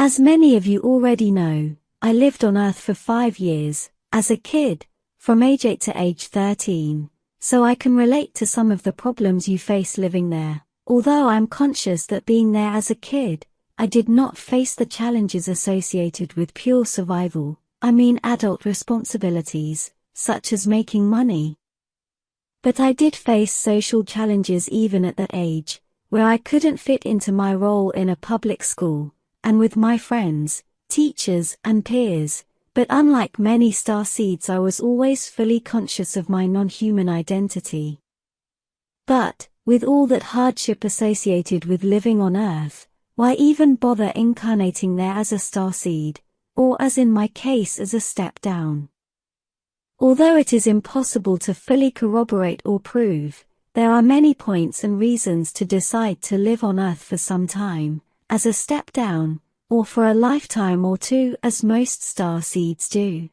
As many of you already know, I lived on Earth for 5 years, as a kid, from age 8 to age 13, so I can relate to some of the problems you face living there. Although I am conscious that being there as a kid, I did not face the challenges associated with pure survival, I mean adult responsibilities, such as making money. But I did face social challenges even at that age, where I couldn't fit into my role in a public school, and with my friends, teachers, and peers. But unlike many starseeds, I was always fully conscious of my non-human identity. But, with all that hardship associated with living on Earth, why even bother incarnating there as a starseed, or as in my case as a step down? Although it is impossible to fully corroborate or prove, there are many points and reasons to decide to live on Earth for some time, as a step down, or for a lifetime or two as most starseeds do.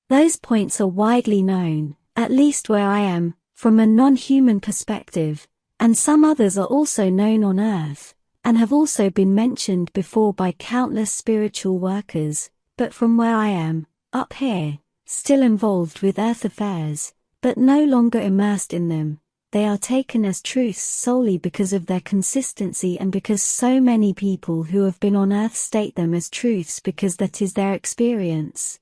Those points are widely known, at least where I am, from a non-human perspective, and some others are also known on Earth, and have also been mentioned before by countless spiritual workers, but from where I am, up here, still involved with Earth affairs, but no longer immersed in them, they are taken as truths solely because of their consistency and because so many people who have been on Earth state them as truths because that is their experience.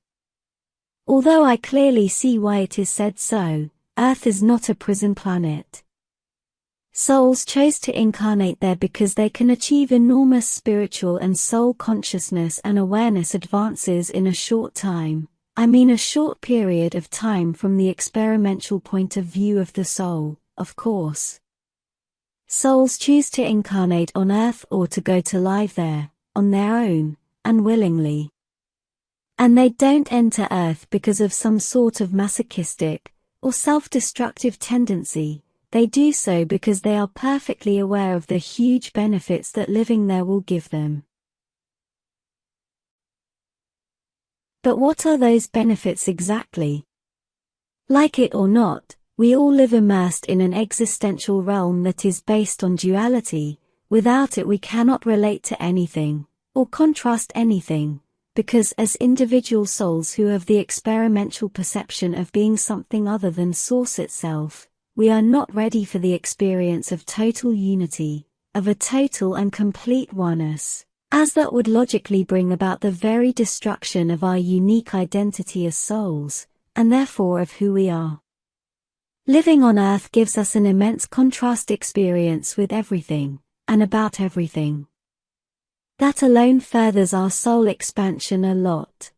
Although I clearly see why it is said so, Earth is not a prison planet. Souls chose to incarnate there because they can achieve enormous spiritual and soul consciousness and awareness advances in a short time, I mean a short period of time from the experimental point of view of the soul, of course. Souls choose to incarnate on Earth or to go to live there, on their own, and willingly. And they don't enter Earth because of some sort of masochistic, or self-destructive tendency, they do so because they are perfectly aware of the huge benefits that living there will give them. But what are those benefits exactly? Like it or not, we all live immersed in an existential realm that is based on duality. Without it we cannot relate to anything, or contrast anything, because as individual souls who have the experimental perception of being something other than Source itself, we are not ready for the experience of total unity, of a total and complete oneness, as that would logically bring about the very destruction of our unique identity as souls, and therefore of who we are. Living on Earth gives us an immense contrast experience with everything, and about everything. That alone furthers our soul expansion a lot.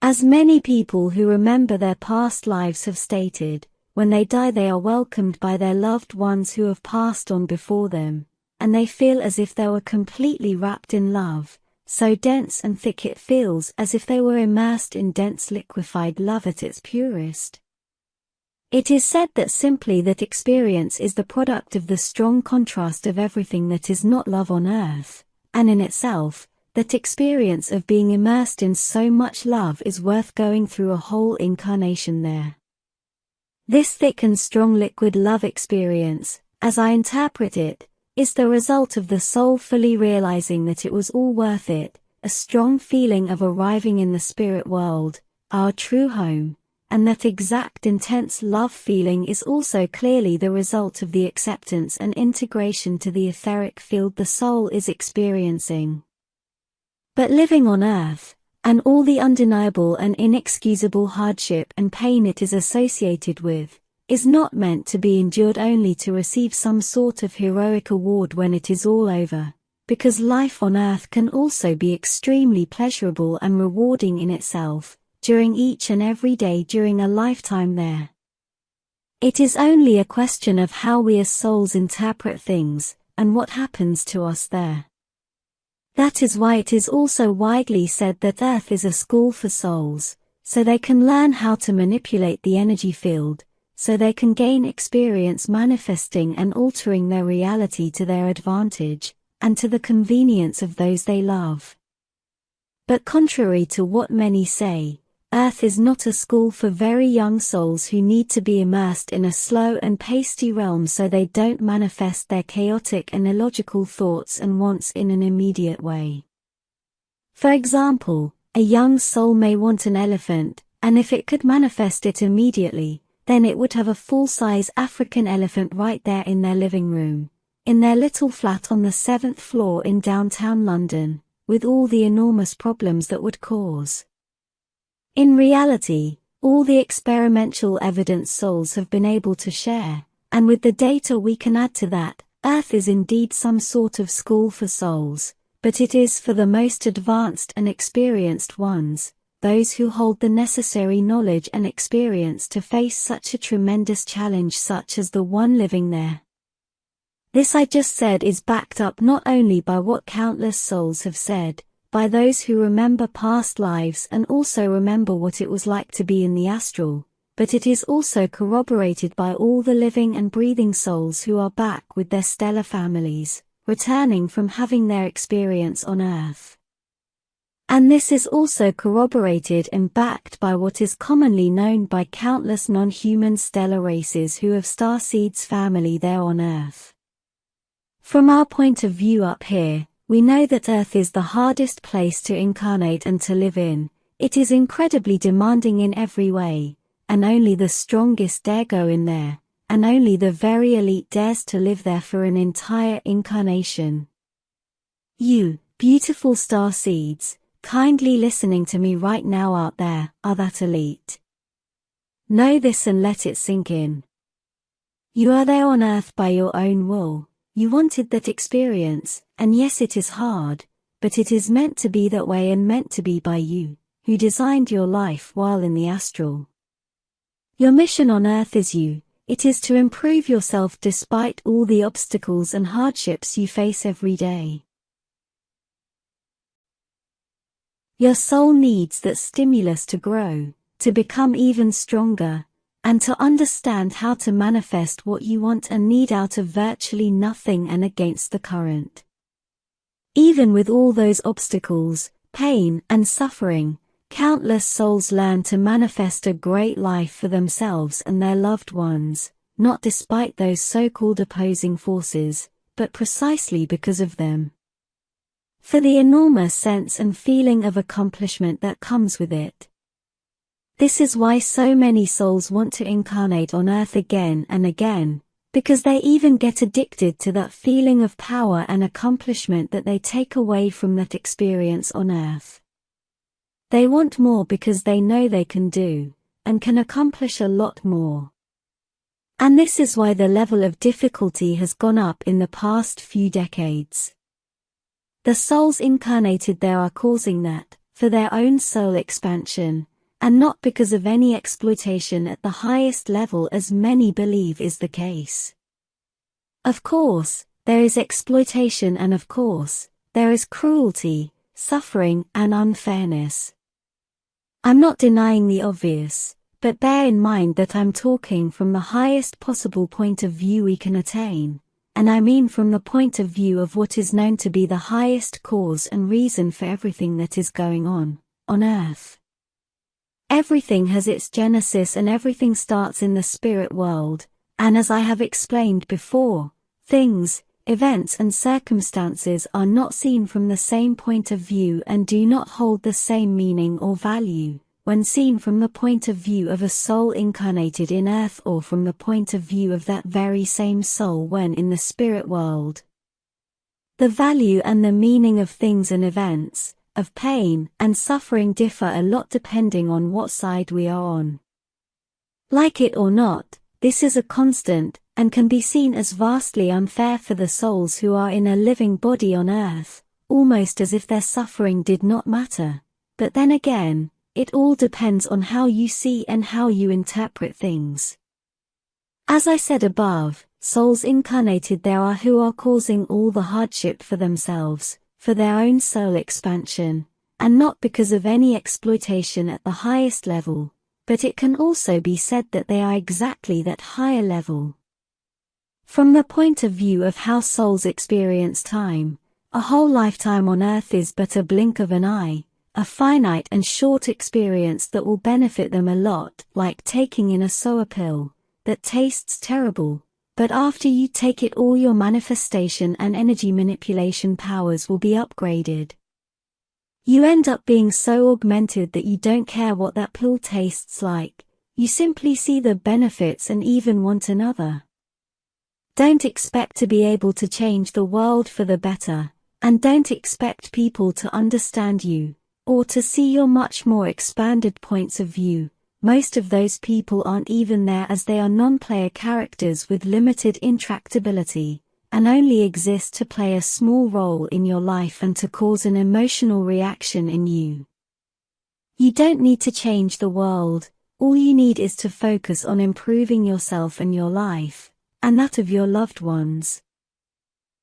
As many people who remember their past lives have stated, when they die they are welcomed by their loved ones who have passed on before them, and they feel as if they were completely wrapped in love, so dense and thick it feels as if they were immersed in dense liquefied love at its purest. It is said that simply that experience is the product of the strong contrast of everything that is not love on Earth, and in itself, that experience of being immersed in so much love is worth going through a whole incarnation there. This thick and strong liquid love experience, as I interpret it, is the result of the soul fully realizing that it was all worth it, a strong feeling of arriving in the spirit world, our true home, and that exact intense love feeling is also clearly the result of the acceptance and integration to the etheric field the soul is experiencing. But living on Earth, and all the undeniable and inexcusable hardship and pain it is associated with, is not meant to be endured only to receive some sort of heroic award when it is all over, because life on Earth can also be extremely pleasurable and rewarding in itself, during each and every day during a lifetime there. It is only a question of how we as souls interpret things, and what happens to us there. That is why it is also widely said that Earth is a school for souls, so they can learn how to manipulate the energy field, so they can gain experience manifesting and altering their reality to their advantage, and to the convenience of those they love. But contrary to what many say, Earth is not a school for very young souls who need to be immersed in a slow and pasty realm so they don't manifest their chaotic and illogical thoughts and wants in an immediate way. For example, a young soul may want an elephant, and if it could manifest it immediately, then it would have a full-size African elephant right there in their living room, in their little flat on the 7th floor in downtown London, with all the enormous problems that would cause. In reality, all the experimental evidence souls have been able to share, and with the data we can add to that, Earth is indeed some sort of school for souls, but it is for the most advanced and experienced ones, those who hold the necessary knowledge and experience to face such a tremendous challenge such as the one living there. This I just said is backed up not only by what countless souls have said, by those who remember past lives and also remember what it was like to be in the astral, but it is also corroborated by all the living and breathing souls who are back with their stellar families, returning from having their experience on Earth. And this is also corroborated and backed by what is commonly known by countless non-human stellar races who have Starseeds family there on Earth. From our point of view up here, we know that Earth is the hardest place to incarnate and to live in. It is incredibly demanding in every way, and only the strongest dare go in there, and only the very elite dares to live there for an entire incarnation. You, beautiful Starseeds, kindly listening to me right now out there, are that elite. Know this and let it sink in. You are there on Earth by your own will. You wanted that experience, and yes, it is hard, but it is meant to be that way and meant to be by you, who designed your life while in the astral. Your mission on Earth is you, it is to improve yourself despite all the obstacles and hardships you face every day. Your soul needs that stimulus to grow, to become even stronger, and to understand how to manifest what you want and need out of virtually nothing and against the current. Even with all those obstacles, pain, and suffering, countless souls learn to manifest a great life for themselves and their loved ones, not despite those so-called opposing forces, but precisely because of them. For the enormous sense and feeling of accomplishment that comes with it. This is why so many souls want to incarnate on Earth again and again, because they even get addicted to that feeling of power and accomplishment that they take away from that experience on Earth. They want more because they know they can do, and can accomplish a lot more. And this is why the level of difficulty has gone up in the past few decades. The souls incarnated there are causing that, for their own soul expansion, and not because of any exploitation at the highest level as many believe is the case. Of course, there is exploitation and of course, there is cruelty, suffering and unfairness. I'm not denying the obvious, but bear in mind that I'm talking from the highest possible point of view we can attain, and I mean from the point of view of what is known to be the highest cause and reason for everything that is going on Earth. Everything has its genesis and everything starts in the spirit world, and as I have explained before, things, events and circumstances are not seen from the same point of view and do not hold the same meaning or value, when seen from the point of view of a soul incarnated in Earth or from the point of view of that very same soul when in the spirit world. The value and the meaning of things and events, of pain and suffering differ a lot depending on what side we are on. Like it or not, this is a constant, and can be seen as vastly unfair for the souls who are in a living body on Earth, almost as if their suffering did not matter. But then again, it all depends on how you see and how you interpret things. As I said above, souls incarnated there are who are causing all the hardship for themselves, for their own soul expansion, and not because of any exploitation at the highest level, but it can also be said that they are exactly that higher level. From the point of view of how souls experience time, a whole lifetime on Earth is but a blink of an eye, a finite and short experience that will benefit them a lot, like taking in a sour pill, that tastes terrible. But after you take it all your manifestation and energy manipulation powers will be upgraded. You end up being so augmented that you don't care what that pill tastes like, you simply see the benefits and even want another. Don't expect to be able to change the world for the better, and don't expect people to understand you, or to see your much more expanded points of view. Most of those people aren't even there, as they are non-player characters with limited intractability, and only exist to play a small role in your life and to cause an emotional reaction in you. You don't need to change the world, all you need is to focus on improving yourself and your life, and that of your loved ones.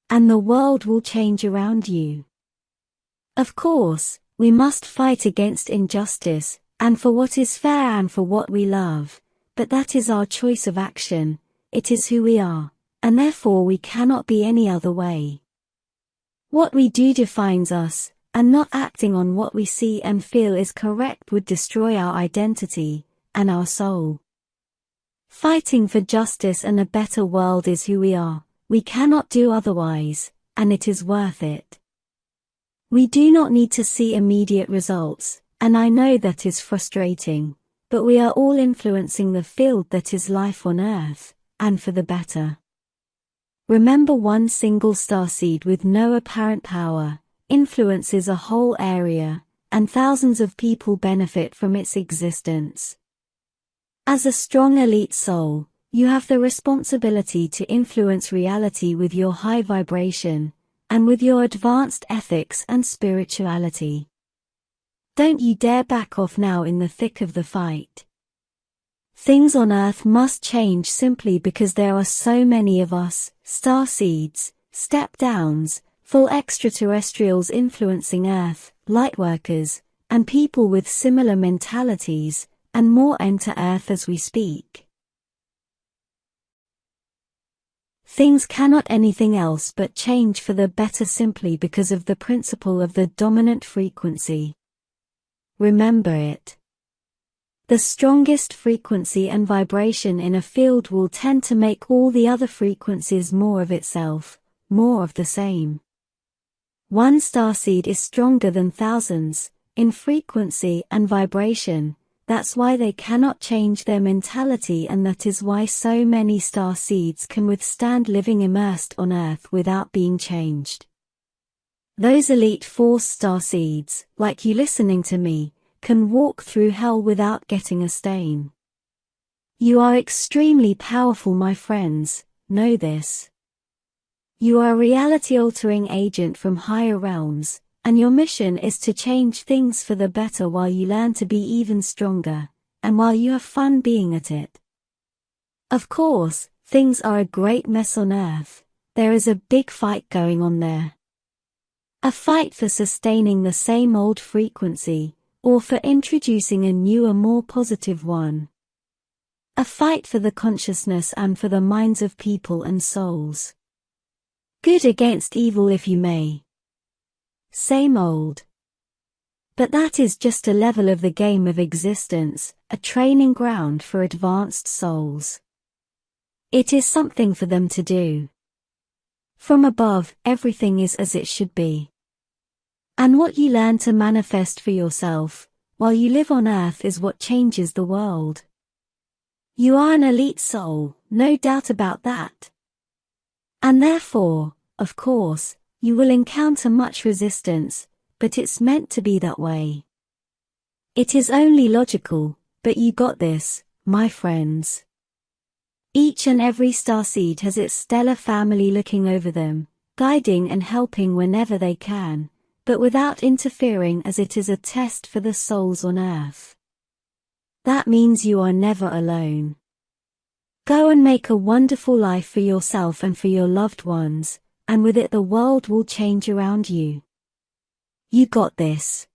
And the world will change around you. Of course, we must fight against injustice, and for what is fair and for what we love, but that is our choice of action, it is who we are, and therefore we cannot be any other way. What we do defines us, and not acting on what we see and feel is correct would destroy our identity, and our soul. Fighting for justice and a better world is who we are, we cannot do otherwise, and it is worth it. We do not need to see immediate results, and I know that is frustrating, but we are all influencing the field that is life on Earth, and for the better. Remember, one single starseed with no apparent power influences a whole area, and thousands of people benefit from its existence. As a strong elite soul, you have the responsibility to influence reality with your high vibration, and with your advanced ethics and spirituality. Don't you dare back off now in the thick of the fight. Things on Earth must change simply because there are so many of us, starseeds, step-downs, full extraterrestrials influencing Earth, lightworkers, and people with similar mentalities, and more enter Earth as we speak. Things cannot anything else but change for the better simply because of the principle of the dominant frequency. Remember it. The strongest frequency and vibration in a field will tend to make all the other frequencies more of itself, more of the same. One starseed is stronger than thousands, in frequency and vibration. That's why they cannot change their mentality, and that is why so many starseeds can withstand living immersed on Earth without being changed. Those elite force starseeds, like you listening to me, can walk through hell without getting a stain. You are extremely powerful, my friends, know this. You are a reality-altering agent from higher realms, and your mission is to change things for the better while you learn to be even stronger, and while you have fun being at it. Of course, things are a great mess on Earth. There is a big fight going on there. A fight for sustaining the same old frequency, or for introducing a newer, more positive one. A fight for the consciousness and for the minds of people and souls. Good against evil, if you may. Same old. But that is just a level of the game of existence, a training ground for advanced souls. It is something for them to do. From above, everything is as it should be. And what you learn to manifest for yourself, while you live on Earth, is what changes the world. You are an elite soul, no doubt about that. And therefore, of course, you will encounter much resistance, but it's meant to be that way. It is only logical, but you got this, my friends. Each and every starseed has its stellar family looking over them, guiding and helping whenever they can, but without interfering, as it is a test for the souls on Earth. That means you are never alone. Go and make a wonderful life for yourself and for your loved ones, and with it the world will change around you. You got this.